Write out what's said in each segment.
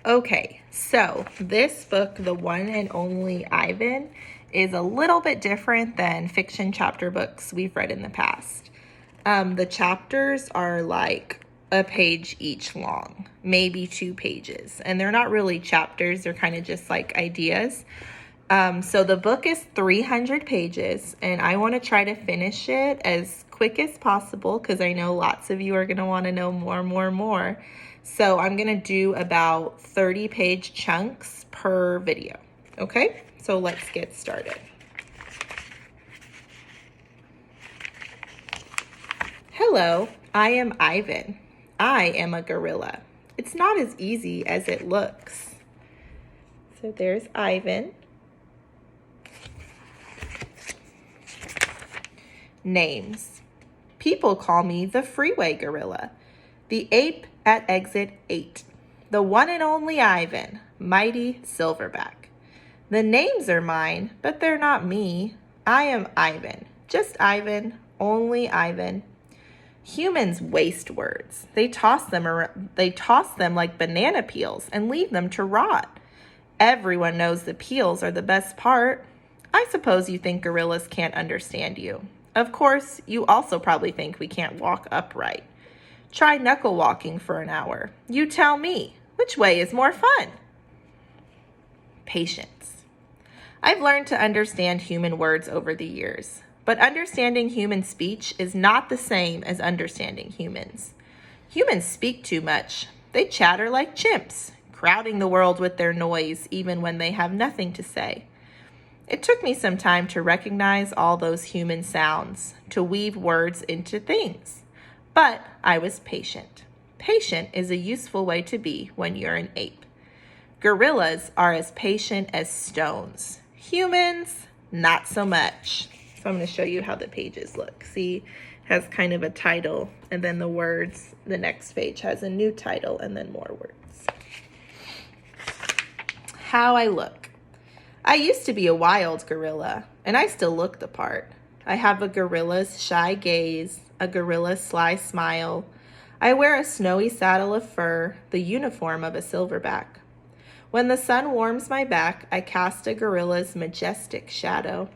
Okay, so this book, The One and Only Ivan, is a little bit different than fiction chapter books we've read in the past. The chapters are like a page each long, maybe 2 pages, and they're not really chapters, they're kind of just like ideas. So the book is 300 pages, and I want to try to finish it as quick as possible because I know lots of you are going to want to know more. So I'm going to do about 30-page chunks per video. Okay, so let's get started. Hello, I am Ivan. I am a gorilla. It's not as easy as it looks. So there's Ivan. Names. People call me the freeway gorilla, the ape at exit 8, the one and only Ivan, mighty silverback. The names are mine, but they're not me. I am Ivan, just Ivan, only Ivan. Humans waste words. They toss them like banana peels and leave them to rot. Everyone knows the peels are the best part. I suppose you think gorillas can't understand you. Of course, you also probably think we can't walk upright. Try knuckle walking for an hour. You tell me, which way is more fun? Patience. I've learned to understand human words over the years, but understanding human speech is not the same as understanding humans. Humans speak too much. They chatter like chimps, crowding the world with their noise even when they have nothing to say. It took me some time to recognize all those human sounds, to weave words into things. But I was patient. Patient is a useful way to be when you're an ape. Gorillas are as patient as stones. Humans, not so much. So I'm going to show you how the pages look. See, it has kind of a title, and then the words. The next page has a new title, and then more words. How I look. I used to be a wild gorilla, and I still look the part. I have a gorilla's shy gaze, a gorilla's sly smile. I wear a snowy saddle of fur, the uniform of a silverback. When the sun warms my back, I cast a gorilla's majestic shadow.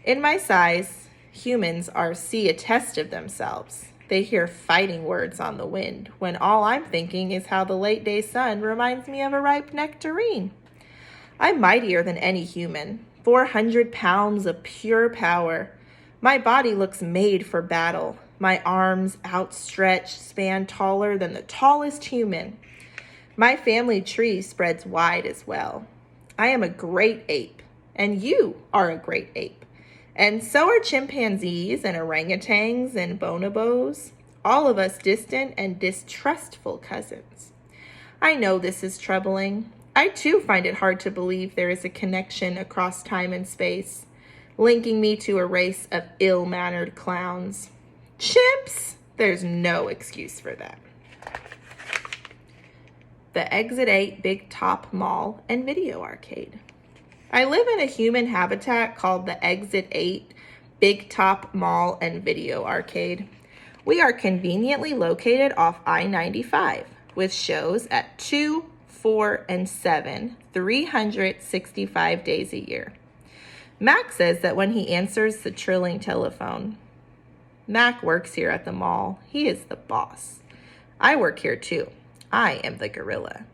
In my size, humans see a test of themselves. They hear fighting words on the wind, when all I'm thinking is how the late day sun reminds me of a ripe nectarine. I'm mightier than any human, 400 pounds of pure power. My body looks made for battle. My arms, outstretched, span taller than the tallest human. My family tree spreads wide as well. I am a great ape, and you are a great ape. And so are chimpanzees and orangutans and bonobos, all of us distant and distrustful cousins. I know this is troubling. I too find it hard to believe there is a connection across time and space, linking me to a race of ill-mannered clowns. Chimps! There's no excuse for that. The Exit 8 Big Top Mall and Video Arcade. I live in a human habitat called the Exit 8 Big Top Mall and Video Arcade. We are conveniently located off I-95 with shows at 2, 4, and 7, 365 days a year. Mac says that when he answers the trilling telephone. Mac works here at the mall. He is the boss. I work here too. I am the gorilla.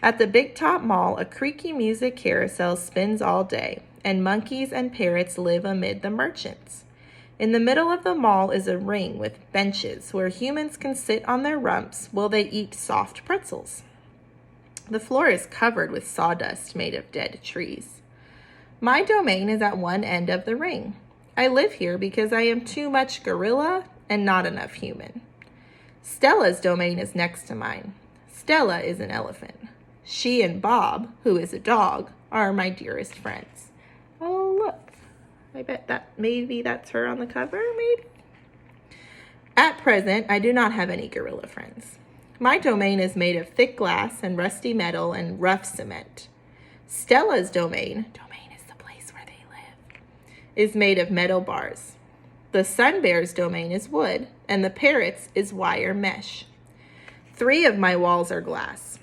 At the Big Top Mall, a creaky music carousel spins all day, and monkeys and parrots live amid the merchants. In the middle of the mall is a ring with benches where humans can sit on their rumps while they eat soft pretzels. The floor is covered with sawdust made of dead trees. My domain is at one end of the ring. I live here because I am too much gorilla and not enough human. Stella's domain is next to mine. Stella is an elephant. She and Bob, who is a dog, are my dearest friends. Oh, look. I bet that's her on the cover, maybe? At present, I do not have any gorilla friends. My domain is made of thick glass and rusty metal and rough cement. Stella's domain is the place where they live, is made of metal bars. The sun bear's domain is wood, and the parrot's is wire mesh. 3 of my walls are glass.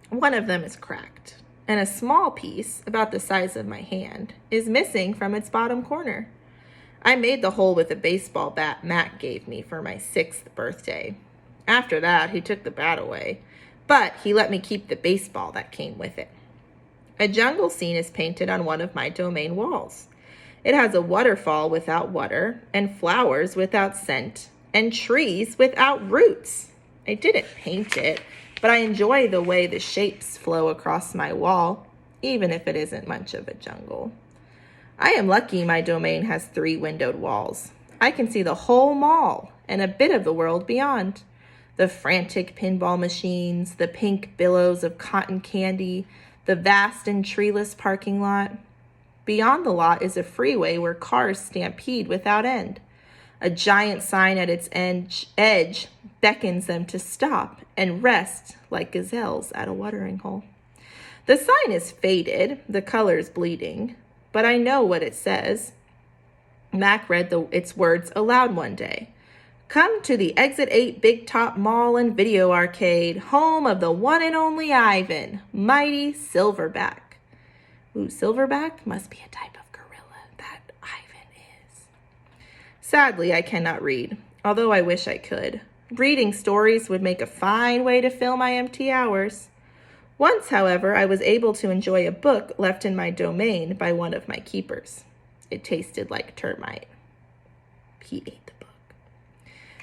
One of them is cracked, and a small piece, about the size of my hand, is missing from its bottom corner. I made the hole with a baseball bat Mac gave me for my 6th birthday. After that, he took the bat away, but he let me keep the baseball that came with it. A jungle scene is painted on one of my domain walls. It has a waterfall without water, and flowers without scent, and trees without roots. I didn't paint it, but I enjoy the way the shapes flow across my wall, even if it isn't much of a jungle. I am lucky my domain has 3 windowed walls. I can see the whole mall and a bit of the world beyond. The frantic pinball machines, the pink billows of cotton candy, the vast and treeless parking lot. Beyond the lot is a freeway where cars stampede without end. A giant sign at its edge beckons them to stop and rest like gazelles at a watering hole. The sign is faded, the colors bleeding, but I know what it says. Mac read its words aloud one day. Come to the Exit 8 Big Top Mall and Video Arcade, home of the one and only Ivan, mighty Silverback. Ooh, Silverback must be a type of gorilla that Ivan is. Sadly, I cannot read, although I wish I could. Reading stories would make a fine way to fill my empty hours. Once, however, I was able to enjoy a book left in my domain by one of my keepers. It tasted like termite. He ate the book.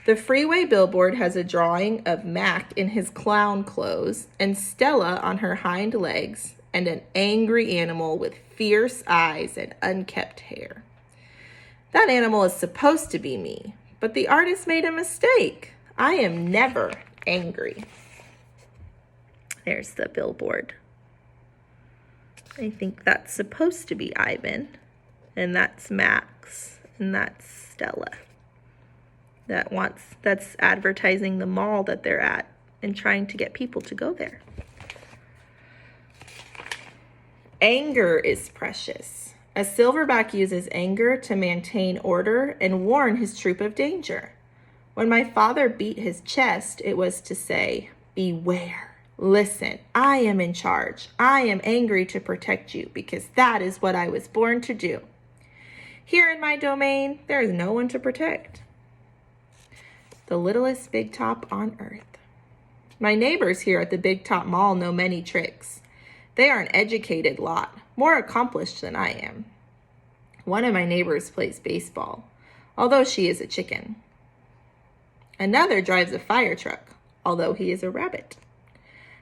The freeway billboard has a drawing of Mac in his clown clothes and Stella on her hind legs and an angry animal with fierce eyes and unkempt hair. That animal is supposed to be me, but the artist made a mistake. I am never angry. There's the billboard. I think that's supposed to be Ivan, and that's Max, and that's Stella. That's advertising the mall that they're at and trying to get people to go there. Anger is precious. A silverback uses anger to maintain order and warn his troop of danger. When my father beat his chest, it was to say, beware, listen, I am in charge. I am angry to protect you because that is what I was born to do. Here in my domain, there is no one to protect. The littlest Big Top on earth. My neighbors here at the Big Top Mall know many tricks. They are an educated lot, more accomplished than I am. One of my neighbors plays baseball, although she is a chicken. Another drives a fire truck, although he is a rabbit.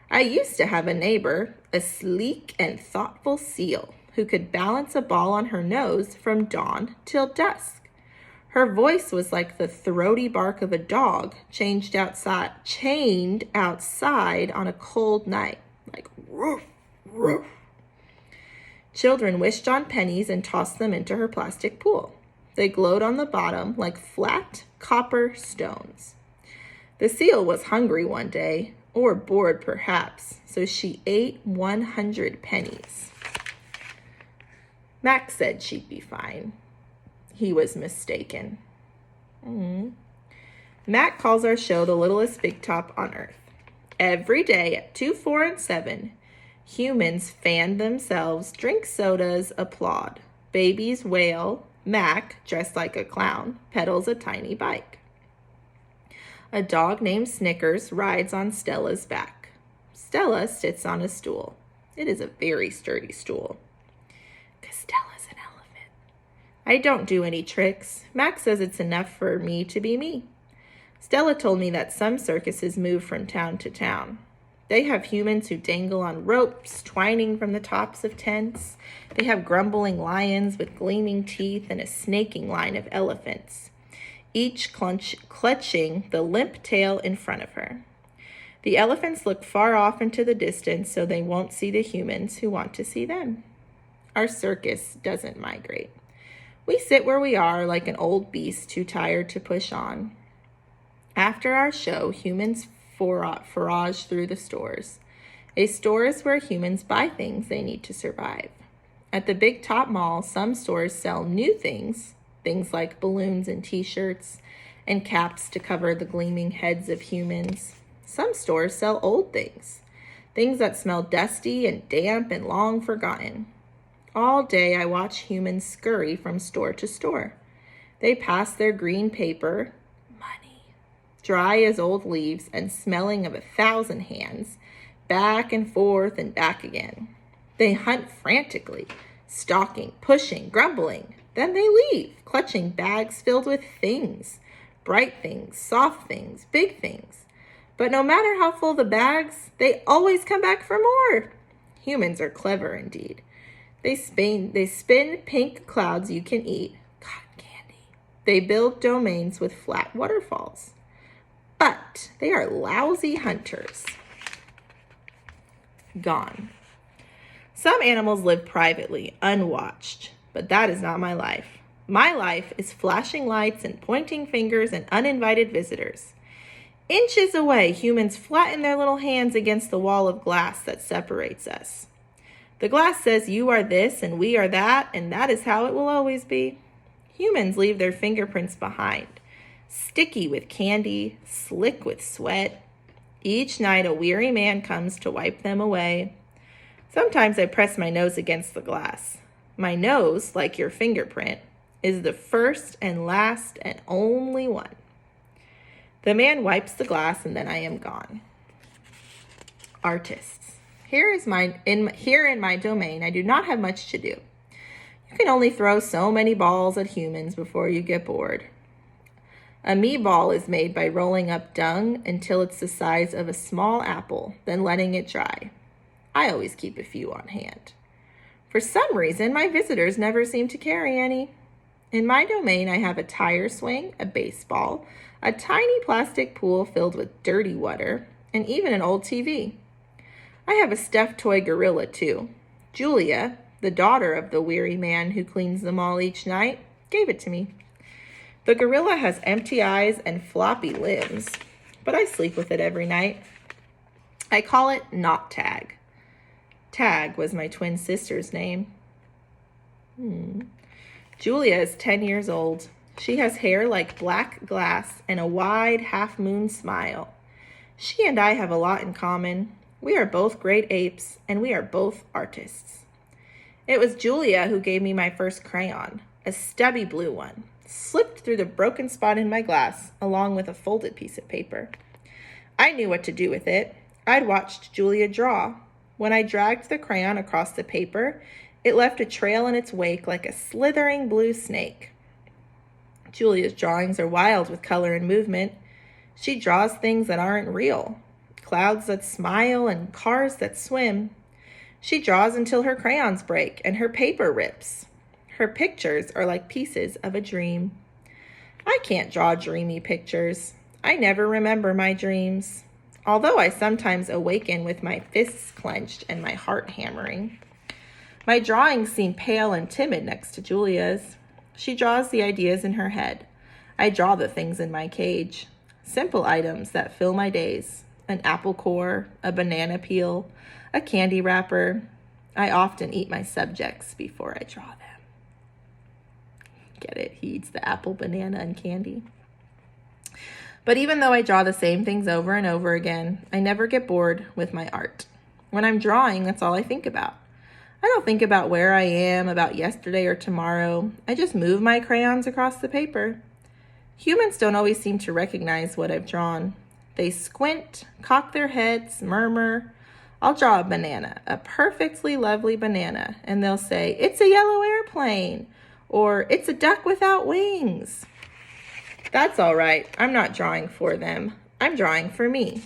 I used to have a neighbor, a sleek and thoughtful seal, who could balance a ball on her nose from dawn till dusk. Her voice was like the throaty bark of a dog chained outside on a cold night, like woof. Roof. Children wished on pennies and tossed them into her plastic pool. They glowed on the bottom like flat copper stones. The seal was hungry one day, or bored perhaps, so she ate 100 pennies. Max said she'd be fine. He was mistaken. Mac calls our show the littlest Big Top on earth. Every day at 2, 4, and 7, humans fan themselves, drink sodas, applaud. Babies wail. Mac, dressed like a clown, pedals a tiny bike. A dog named Snickers rides on Stella's back. Stella sits on a stool. It is a very sturdy stool. 'Cause Stella's an elephant. I don't do any tricks. Max says it's enough for me to be me. Stella told me that some circuses move from town to town. They have humans who dangle on ropes, twining from the tops of tents. They have grumbling lions with gleaming teeth and a snaking line of elephants, each clutching the limp tail in front of her. The elephants look far off into the distance so they won't see the humans who want to see them. Our circus doesn't migrate. We sit where we are like an old beast too tired to push on. After our show, humans forage through the stores. A store is where humans buy things they need to survive. At the Big Top Mall, some stores sell new things like balloons and t-shirts, and caps to cover the gleaming heads of humans. Some stores sell old things things that smell dusty and damp and long forgotten. All day I watch humans scurry from store to store. They pass their green paper, money, dry as old leaves and smelling of 1,000 hands, back and forth and back again. They hunt frantically, stalking, pushing, grumbling. Then they leave, clutching bags filled with things, bright things, soft things, big things. But no matter how full the bags, they always come back for more. Humans are clever indeed. They spin pink clouds you can eat, cotton candy. They build domains with flat waterfalls. But they are lousy hunters. Gone. Some animals live privately, unwatched, but that is not my life. My life is flashing lights and pointing fingers and uninvited visitors. Inches away, humans flatten their little hands against the wall of glass that separates us. The glass says you are this and we are that, and that is how it will always be. Humans leave their fingerprints behind, sticky with candy, slick with sweat. Each night a weary man comes to wipe them away. Sometimes I press my nose against the glass. My nose, like your fingerprint, is the first and last and only one. The man wipes the glass and then I am gone. Artists. Here in my domain, I do not have much to do. You can only throw so many balls at humans before you get bored. A me ball is made by rolling up dung until it's the size of a small apple, then letting it dry. I always keep a few on hand. For some reason, my visitors never seem to carry any. In my domain, I have a tire swing, a baseball, a tiny plastic pool filled with dirty water, and even an old TV. I have a stuffed toy gorilla, too. Julia, the daughter of the weary man who cleans them all each night, gave it to me. The gorilla has empty eyes and floppy limbs, but I sleep with it every night. I call it Not Tag. Tag was my twin sister's name. Julia is 10 years old. She has hair like black glass and a wide half-moon smile. She and I have a lot in common. We are both great apes, and we are both artists. It was Julia who gave me my first crayon, a stubby blue one, slipped through the broken spot in my glass, along with a folded piece of paper. I knew what to do with it. I'd watched Julia draw. When I dragged the crayon across the paper, it left a trail in its wake like a slithering blue snake. Julia's drawings are wild with color and movement. She draws things that aren't real, clouds that smile and cars that swim. She draws until her crayons break and her paper rips. Her pictures are like pieces of a dream. I can't draw dreamy pictures. I never remember my dreams, although I sometimes awaken with my fists clenched and my heart hammering. My drawings seem pale and timid next to Julia's. She draws the ideas in her head. I draw the things in my cage. Simple items that fill my days. An apple core, a banana peel, a candy wrapper. I often eat my subjects before I draw them. Get it? He eats the apple, banana, and candy. But even though I draw the same things over and over again, I never get bored with my art. When I'm drawing, that's all I think about. I don't think about where I am, about yesterday or tomorrow. I just move my crayons across the paper. Humans don't always seem to recognize what I've drawn. They squint, cock their heads, murmur. I'll draw a banana, a perfectly lovely banana, and they'll say, "It's a yellow airplane," or "It's a duck without wings." That's all right. I'm not drawing for them. I'm drawing for me.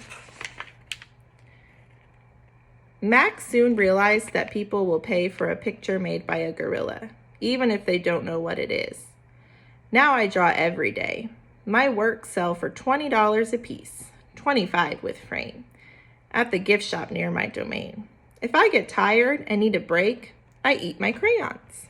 Max soon realized that people will pay for a picture made by a gorilla, even if they don't know what it is. Now I draw every day. My works sell for $20 a piece, $25 with frame, at the gift shop near my domain. If I get tired and need a break, I eat my crayons.